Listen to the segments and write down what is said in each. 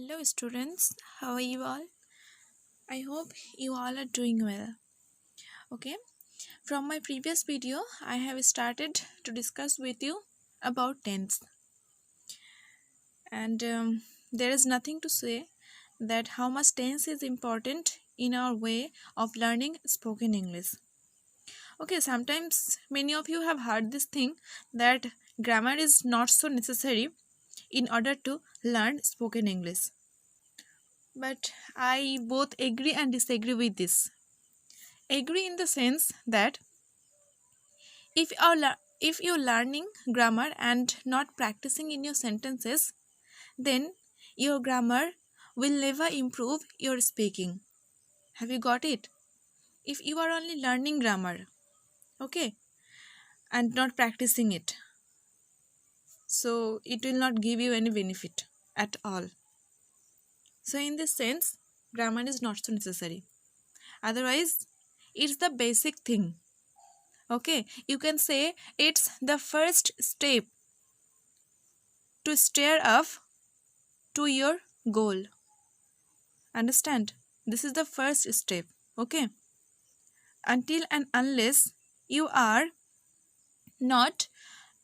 Hello students, how are you all? I hope you all are doing well. Okay, from my previous video, I have started to discuss with you about tense, and there is nothing to say that how much tense is important in our way of learning spoken English. Okay, sometimes many of you have heard this thing that grammar is not so necessary in order to learn spoken English. But I both agree and disagree with this. Agree in the sense that if you're learning grammar and not practicing in your sentences, then your grammar will never improve your speaking. Have you got it? If you are only learning grammar, okay, and not practicing it, so it will not give you any benefit at all. So in this sense, grammar is not so necessary. Otherwise, it's the basic thing. Okay, you can say it's the first step to steer up to your goal. Understand? This is the first step. Okay, until and unless you are not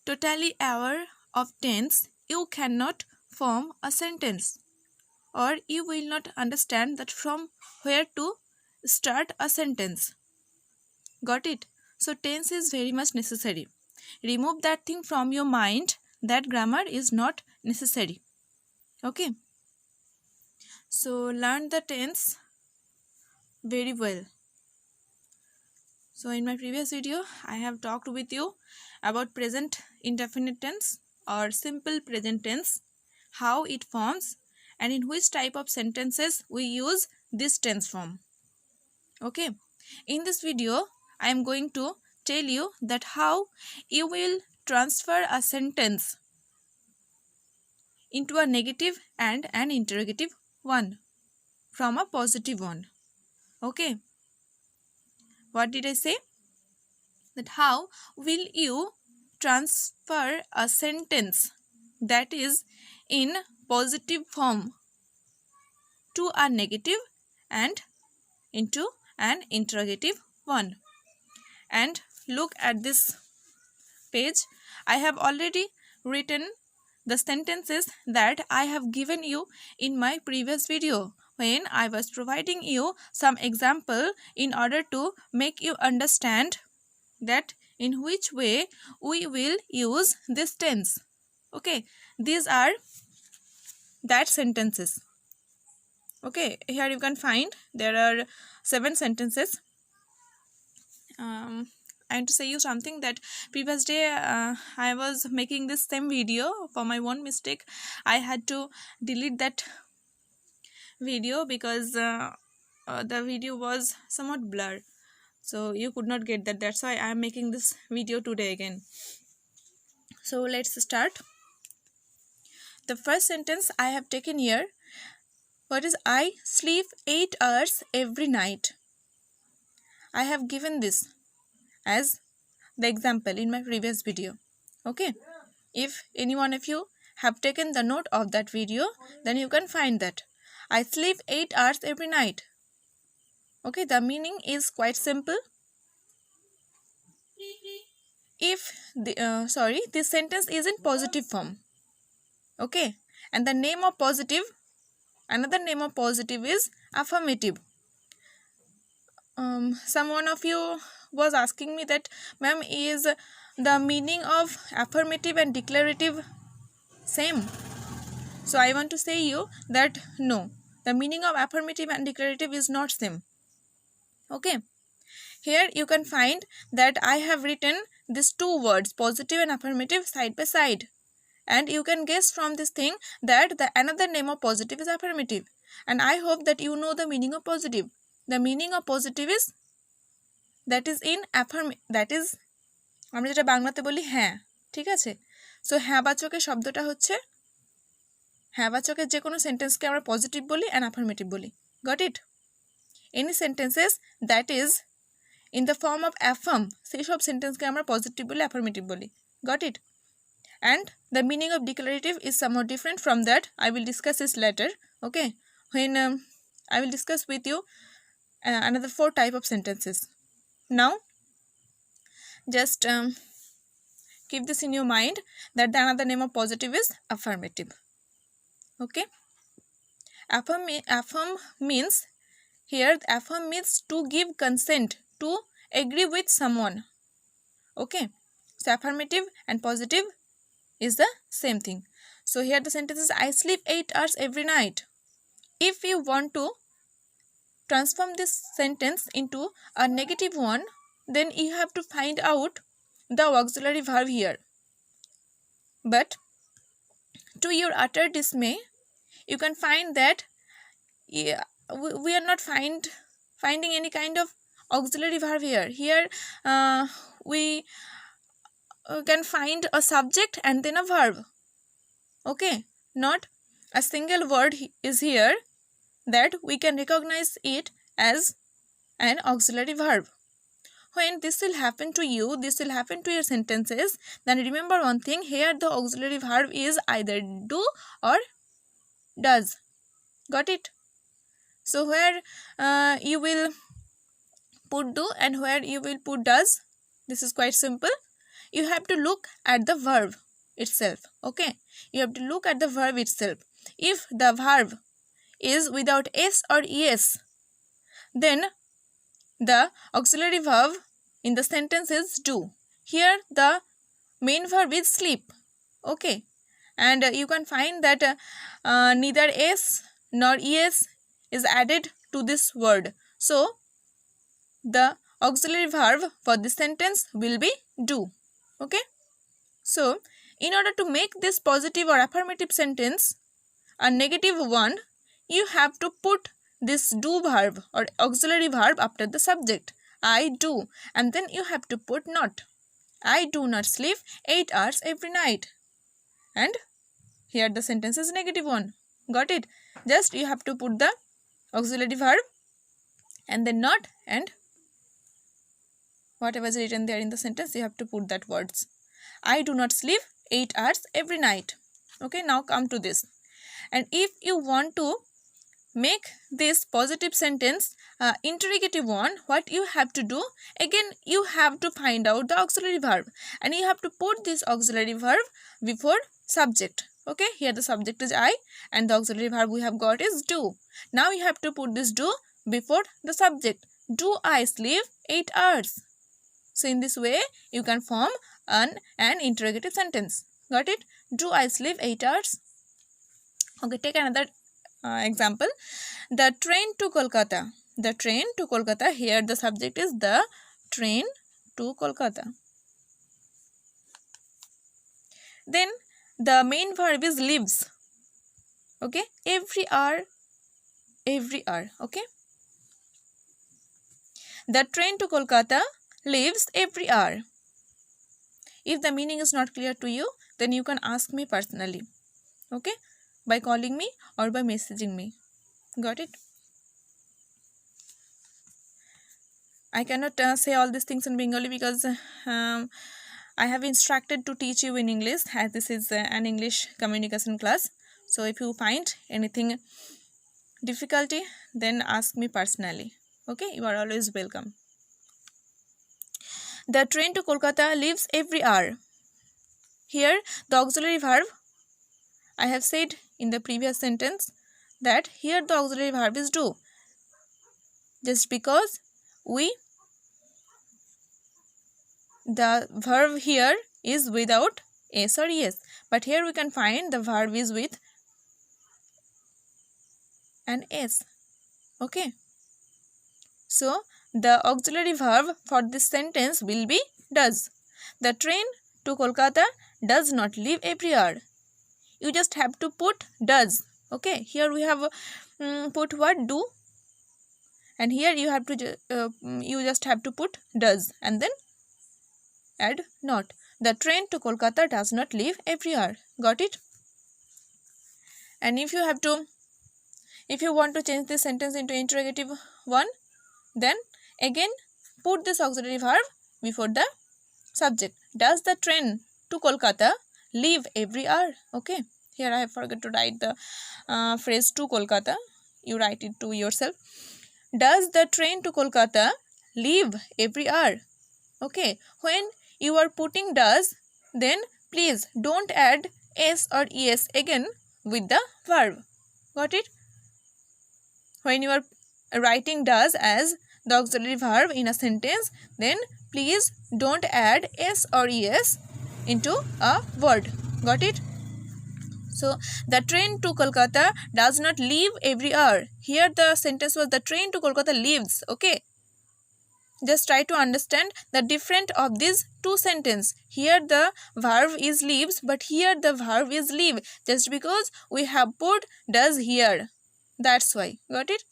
totally aware of tense, you cannot form a sentence, or you will not understand that from where to start a sentence. Got it? So tense is very much necessary. Remove that thing from your mind that grammar is not necessary. Okay, so learn the tense very well. So in my previous video, I have talked with you about present indefinite tense or simple present tense, how it forms, and in which type of sentences we use this tense form. Okay, in this video, I am going to tell you that how you will transfer a sentence into a negative and an interrogative one from a positive one. Okay, what did I say? That how will you transfer a sentence that is in positive form to a negative and into an interrogative one? And look at this page. I have already written the sentences that I have given you in my previous video when I was providing you some example in order to make you understand that in which way we will use this tense. Okay, these are that sentences. Okay, here you can find there are 7 sentences. I want to say you something that previous day I was making this same video. For my one mistake, I had to delete that video because the video was somewhat blurred, so you could not get that. That's why I am making this video today again. So let's start. The first sentence I have taken here, what is I sleep 8 hours every night. I have given this as the example in my previous video. Okay, if any one of you have taken the note of that video, then you can find that I sleep 8 hours every night. Okay, the meaning is quite simple. If the this sentence is in positive form. Okay, and the name of positive, another name of positive is affirmative. Someone of you was asking me that, ma'am, is the meaning of affirmative and declarative same? So I want to say you that no, the meaning of affirmative and declarative is not same. Okay, here you can find that I have written these two words, positive and affirmative, side by side, and you can guess from this thing that the another name of positive is affirmative. And I hope that you know the meaning of positive. The meaning of positive is that is in that is আমরা যেটা বাংলাতে বলি হ্যাঁ, ঠিক আছে? So হ্যাঁ বাচকের শব্দটা হচ্ছে, হ্যাঁ বাচকের যে কোনো সেন্টেন্সকে আমরা পজিটিভ বলি অ্যান্ড অ্যাফার্মেটিভ বলি। Got it? Any sentences that is in the form of affirm, সেই সব সেন্টেন্সকে আমরা পজিটিভ বলি, অ্যাফার্মেটিভ বলি। Got it? And the meaning of declarative is somewhat different from that. I will discuss this later. Okay, when I will discuss with you another 4 type of sentences. Now just keep this in your mind that the another name of positive is affirmative. Okay, affirm means, here affirm means to give consent, to agree with someone. Okay, so affirmative and positive is the same thing. So here the sentence is, I sleep 8 hours every night. If you want to transform this sentence into a negative one, then you have to find out the auxiliary verb here. But to your utter dismay, you can find that we are not finding any kind of auxiliary verb here. Here we can find a subject and then a verb. Okay, not a single word is here that we can recognize it as an auxiliary verb. When this will happen to you, this will happen to your sentences, then remember one thing, here the auxiliary verb is either do or does. Got it? So where you will put do and where you will put does, this is quite simple. You have to look at the verb itself. Okay, you have to look at the verb itself. If the verb is without s or es, then the auxiliary verb in the sentence is do. Here the main verb is sleep. Okay, and you can find that neither s nor es is added to this word. So the auxiliary verb for this sentence will be do. Okay, so in order to make this positive or affirmative sentence a negative one, you have to put this do verb or auxiliary verb after the subject. I do, and then you have to put not. I do not sleep 8 hours every night. And here the sentence is negative one. Got it? Just you have to put the auxiliary verb and then not, and whatever is written there in the sentence, you have to put that words. I do not sleep 8 hours every night. Okay, now come to this. And if you want to make this positive sentence interrogative one, what you have to do, again you have to find out the auxiliary verb and you have to put this auxiliary verb before subject. Okay, here the subject is I and the auxiliary verb we have got is do. Now you have to put this do before the subject. Do I sleep 8 hours? So in this way you can form an interrogative sentence. Got it? Do I sleep 8 hours? Okay, take another example. The train to Kolkata. The train to Kolkata. Here the subject is the train to Kolkata. Then the main verb is lives. Okay, every hour. Every hour. Okay. The train to Kolkata leaves every hour. If the meaning is not clear to you, then you can ask me personally. Okay, by calling me or by messaging me. Got it? I cannot say all these things in Bengali because I have instructed to teach you in English, as this is an English communication class. So if you find anything difficulty, then ask me personally. Okay, you are always welcome. The train to Kolkata leaves every hour. Here the auxiliary verb, I have said in the previous sentence that here the auxiliary verb is do. Just because the verb here is without s or es, but here we can find the verb is with an s. Okay, so the auxiliary verb for this sentence will be does. The train to Kolkata does not leave every hour. You just have to put does. Okay, here we have put what? Do, and here you have to you just have to put does and then add not. The train to Kolkata does not leave every hour. Got it? And if you want to change this sentence into interrogative one, then again put this auxiliary verb before the subject. Does the train to Kolkata leave every hour? Okay, Here I have forgot to write the phrase to Kolkata. You write it to yourself. Does the train to Kolkata leave every hour? Okay, when you are putting does, then please don't add s or es again with the verb. Got it? When you are writing does as the auxiliary verb in a sentence, then please don't add s or es into a word. Got it? So, the train to Kolkata does not leave every hour. Here the sentence was the train to Kolkata leaves. Okay. Just try to understand the difference of these two sentences. Here the verb is leaves, but here the verb is leave. Just because we have put does here. That's why. Got it?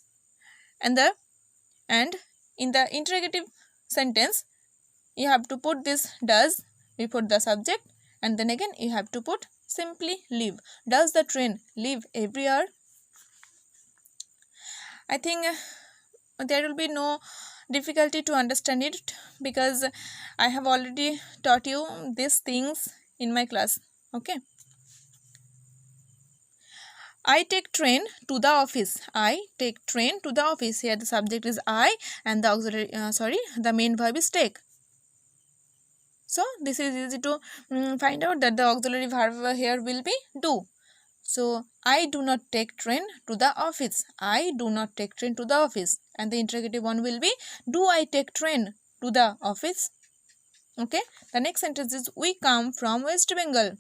And in the interrogative sentence, you have to put this does before the subject, and then again you have to put simply leave. Does the train leave every hour? I think there will be no difficulty to understand it, because I have already taught you these things in my class. Okay. I take train to the office. I take train to the office. Here the subject is I and the auxiliary, the main verb is take. So this is easy to find out that the auxiliary verb here will be do. So I do not take train to the office. I do not take train to the office. And the interrogative one will be, do I take train to the office? Okay. The next sentence is, we come from West Bengal.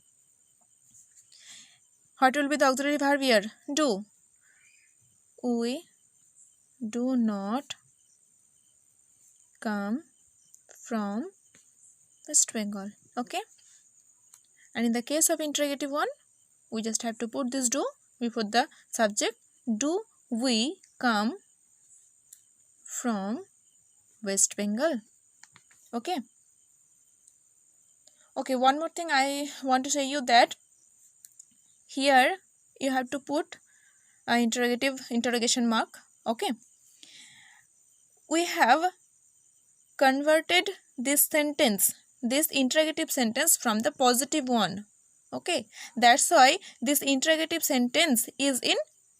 What will be the auxiliary verb here? Do. We do not come from West Bengal. Okay. And in the case of interrogative one, we just have to put this do before the subject. Do we come from West Bengal? Okay. Okay, one more thing I want to say you, that here you have to put an interrogation mark. Okay. We have converted this sentence, this interrogative sentence, from the positive one. Okay. That's why this interrogative sentence is in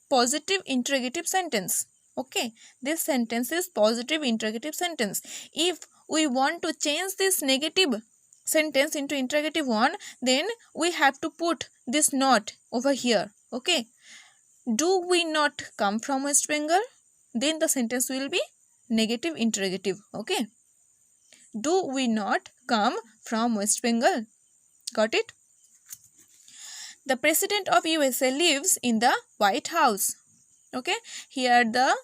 positive interrogative sentence. Okay. This sentence is positive interrogative sentence. If we want to change this negative sentence into interrogative one, then we have to put this not over here. Okay. Do we not come from West Bengal? Then the sentence will be negative interrogative. Okay. Do we not come from West Bengal? Got it? The President of USA lives in the White House. Okay. Here the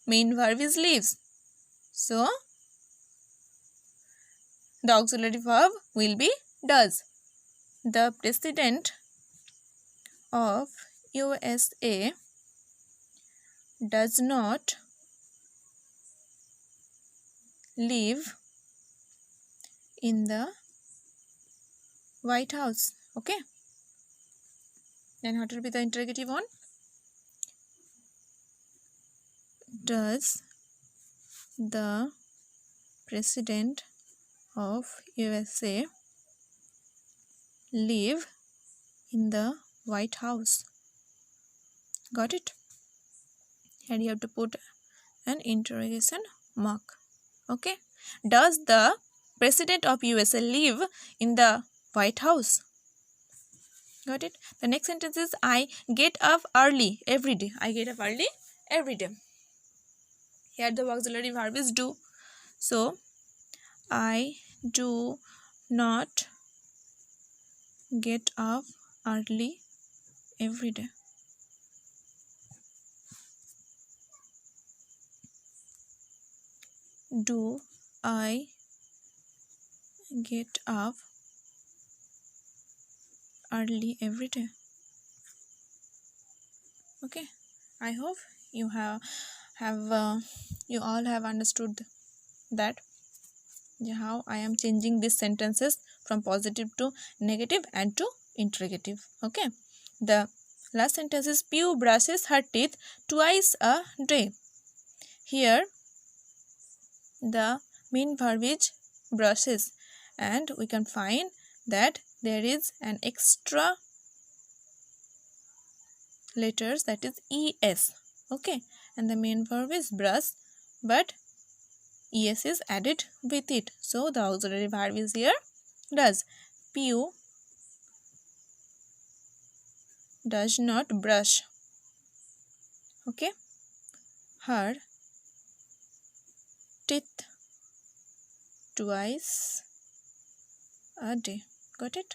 main verb is lives. So, the auxiliary verb will be does. The President of USA does not live in the White House. Okay. Then what will be the interrogative one? Does the President of USA live in the White House? Got it? And you have to put an interrogation mark. Okay. Does the President of USA live in the White House? Got it? The next sentence is, I get up early every day. I get up early every day. Here the auxiliary verb is do. So, I do not get up early every day. Do I get up early every day? Okay. I hope you you all have understood that how I am changing these sentences from positive to negative and to interrogative. Okay. The last sentence is, Pew brushes her teeth twice a day. Here the main verb is brushes, and we can find that there is an extra letters, that is es. Okay, and the main verb is brush, but es is added with it, so the auxiliary verb is here does. Pu does not brush. Okay, her teeth twice a day. Got it?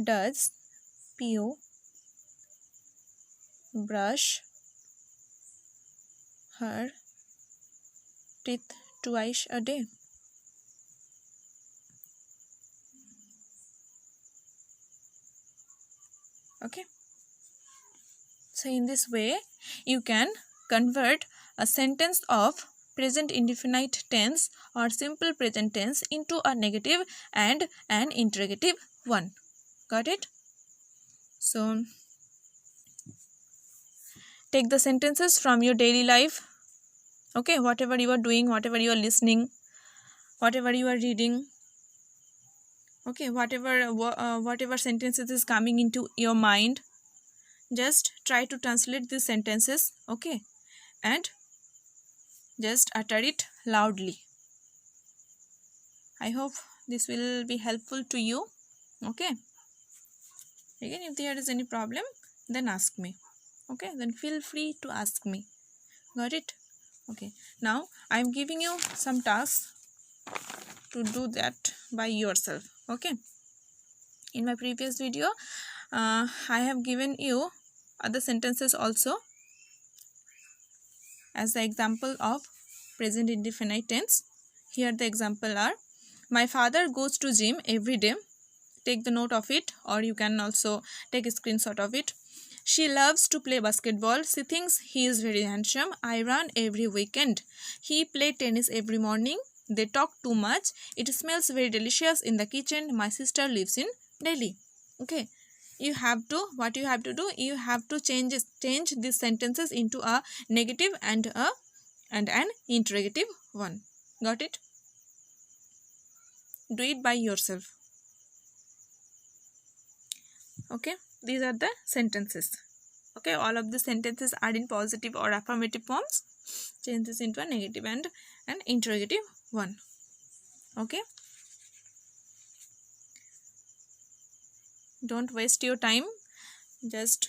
Does Pu brush her teeth twice a day? Okay, so in this way you can convert a sentence of present indefinite tense or simple present tense into a negative and an interrogative one. Got it? So take the sentences from your daily life. Okay, whatever you are doing, whatever you are listening, whatever you are reading, okay, whatever sentences is coming into your mind, just try to translate these sentences. Okay, and just utter it loudly. I hope this will be helpful to you. Okay, again, if there is any problem, then ask me. Okay, then feel free to ask me. Got it? Okay, now I am giving you some tasks to do that by yourself. Okay, in my previous video I have given you other sentences also as the example of present indefinite tense. Here the example are: my father goes to gym every day. Take the note of it, or you can also take a screenshot of it. She loves to play basketball. She thinks he is very handsome. I run every weekend. He plays tennis every morning. They talk too much. It smells very delicious in the kitchen. My sister lives in Delhi. Okay, you have to, what you have to do, you have to change these sentences into a negative and an interrogative one. Got it? Do it by yourself. Okay, these are the sentences. Okay, all of the sentences are in positive or affirmative forms. Change this into a negative and an interrogative one. Okay, don't waste your time. Just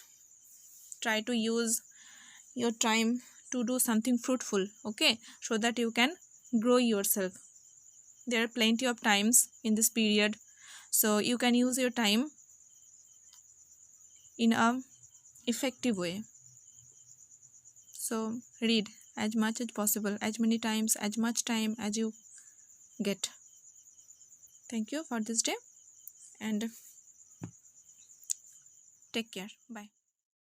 try to use your time to do something fruitful. Okay, so that you can grow yourself. There are plenty of times in this period, so you can use your time in a effective way. So read as much as possible, as many times, as much time as you get. Thank you for this day and take care. Bye.